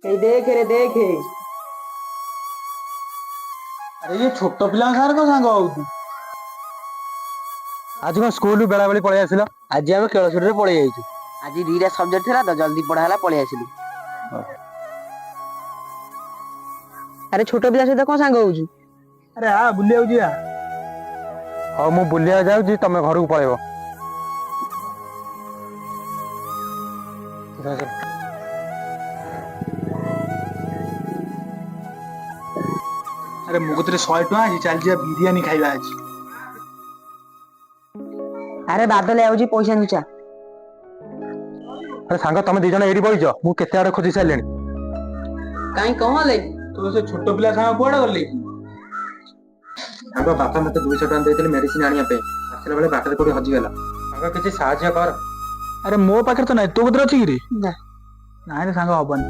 এই দেখে রে দেখে। ଆରେ ଇଏ ଛୋଟ ପିଲାଙ୍କ ସାଙ୍ଗରେ କଣ ସାଙ୍ଗ ହଉଛି? ଆଜି କଣ ସ୍କୁଲ ବେଳା ବେଳି ପଳେଇ ଆସିଲ? ଆଜି ଆମେ ଖେଳ ଛୁଟିରେ ପଳେଇ ଯାଇଛୁ। ଆଜି ଦିଟା ସବଜେକ୍ଟ ଥିଲା ତ ଜଲ୍ଦି ପଢା ହେଲା ପଳେଇ ଆସିଲୁ। ଆରେ ଛୋଟ ପିଲା ସହିତ କଣ ସାଙ୍ଗ ହଉଛୁ? ଆରେ ବୁଲିବାକୁ ଯିବା। ହଉ ମୁଁ ବୁଲିବାକୁ ଯାଉଛି, ତମେ ଘରକୁ ପଳେଇବ। ଆରେ ମୋ କତିରେ 100 ଟଙ୍କା ଅଛି, ଚାଲିଯିବା ବିରିୟାନୀ ଖାଇବା ଆଜି। ଆରେ ବାଦଲ ଆଉଛି ପଇସା ନୁଚା। ଆରେ ସାଙ୍ଗ ତମେ ଦି ଜଣ ଏଇଠି ବଇଛ, ମୁଁ କେତେ ଆଡେ ଖୋଜି ସାରିଲିଣି। କାଇଁ କଣ ହେଲେ? ତୁ ସେ ଛୋଟ ପିଲା ସାଙ୍ଗ କୁଆଡେ ଗଲି? ତାଙ୍କ ବାପା ମତେ 200 ଟଙ୍କା ଦେଇଥିଲେ ମେଡିସିନ ଆଣିବା ପାଇଁ, ଆସିଲା ବେଳେ ବାଟରେ କୋଉଠି ହଜିଗଲା। ସାଙ୍ଗ କିଛି ସାହାଯ୍ୟ କର। ଆରେ ମୋ ପାଖରେ ତ ନାହିଁ, ତୋ କତିରେ ଅଛି କିରେ? ନା। ନାଇଁ ରେ ସାଙ୍ଗ ହବନି।